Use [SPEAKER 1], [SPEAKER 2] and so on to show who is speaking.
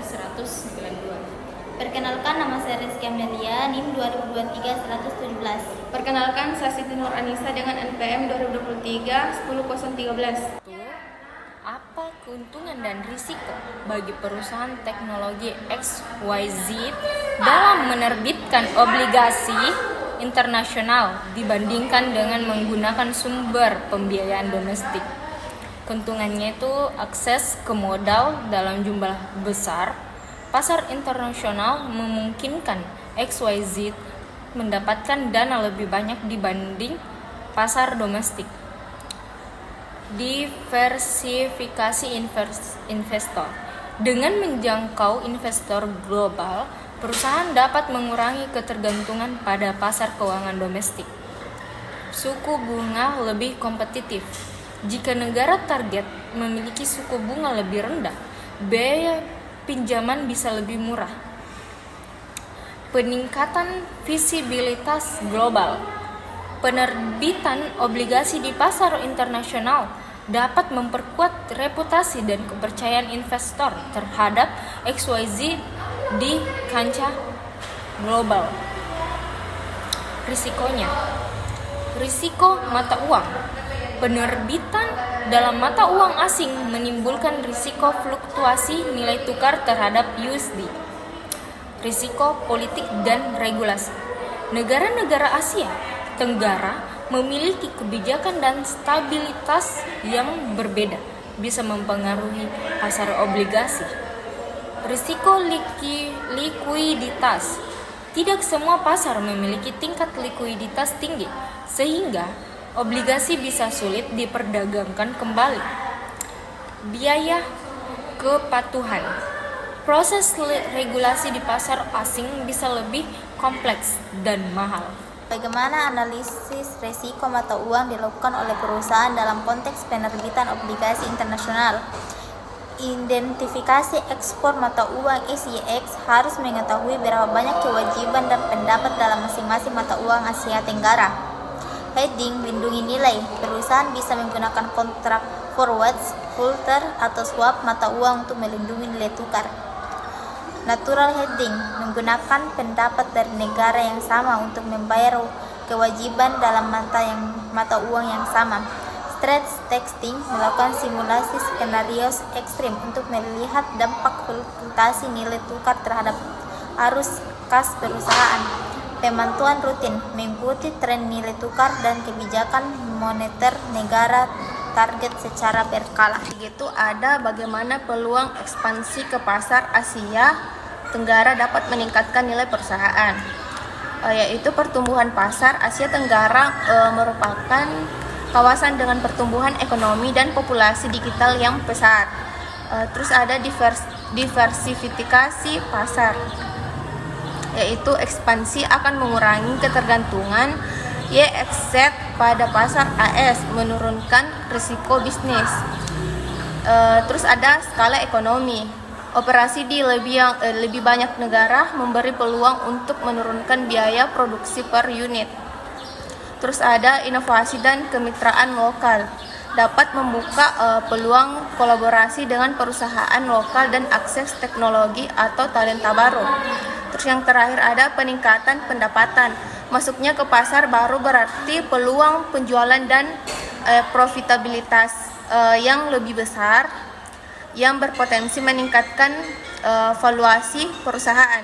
[SPEAKER 1] 192.
[SPEAKER 2] Perkenalkan, nama saya Rizky Amelia, NIM 2023-117.
[SPEAKER 1] Perkenalkan, saya Siti Nur Anissa dengan NPM 2023-10013.
[SPEAKER 3] Apa keuntungan dan risiko bagi perusahaan teknologi XYZ dalam menerbitkan obligasi internasional dibandingkan dengan menggunakan sumber pembiayaan domestik? Keuntungannya itu akses ke modal dalam jumlah besar. Pasar internasional memungkinkan XYZ mendapatkan dana lebih banyak dibanding pasar domestik. Diversifikasi investor. Dengan menjangkau investor global, perusahaan dapat mengurangi ketergantungan pada pasar keuangan domestik. Suku bunga lebih kompetitif. Jika negara target memiliki suku bunga lebih rendah, biaya pinjaman bisa lebih murah. Peningkatan visibilitas global. Penerbitan obligasi di pasar internasional dapat memperkuat reputasi dan kepercayaan investor terhadap XYZ di kancah global. Risikonya. Risiko mata uang. Penerbitan dalam mata uang asing menimbulkan risiko fluktuasi nilai tukar terhadap USD. Risiko politik dan regulasi. Negara-negara Asia Tenggara memiliki kebijakan dan stabilitas yang berbeda, bisa mempengaruhi pasar obligasi. Risiko likuiditas. Tidak semua pasar memiliki tingkat likuiditas tinggi, sehingga obligasi bisa sulit diperdagangkan kembali. Biaya kepatuhan. Proses regulasi di pasar asing bisa lebih kompleks dan mahal.
[SPEAKER 2] Bagaimana analisis risiko mata uang dilakukan oleh perusahaan dalam konteks penerbitan obligasi internasional? Identifikasi ekspor mata uang (ECX) harus mengetahui berapa banyak kewajiban dan pendapat dalam masing-masing mata uang Asia Tenggara. Hedging, lindungi nilai. Perusahaan bisa menggunakan kontrak forwards, floater, atau swap mata uang untuk melindungi nilai tukar. Natural hedging, menggunakan pendapat dari negara yang sama untuk membayar kewajiban dalam mata uang yang sama. Stress testing, melakukan simulasi skenario ekstrim untuk melihat dampak fluktuasi nilai tukar terhadap arus kas perusahaan. Pemantauan rutin, mengikuti tren nilai tukar dan kebijakan moneter negara target secara berkala.
[SPEAKER 1] Itu ada bagaimana peluang ekspansi ke pasar Asia Tenggara dapat meningkatkan nilai perusahaan. Yaitu pertumbuhan pasar Asia Tenggara merupakan kawasan dengan pertumbuhan ekonomi dan populasi digital yang besar. Terus ada diversifikasi pasar, yaitu ekspansi akan mengurangi ketergantungan YXZ pada pasar AS, menurunkan risiko bisnis. Terus ada skala ekonomi. Operasi di lebih banyak negara memberi peluang untuk menurunkan biaya produksi per unit. Terus ada inovasi dan kemitraan lokal, dapat membuka peluang kolaborasi dengan perusahaan lokal dan akses teknologi atau talenta baru. Terus yang terakhir ada peningkatan pendapatan. Masuknya ke pasar baru berarti peluang penjualan dan profitabilitas yang lebih besar, yang berpotensi meningkatkan valuasi perusahaan.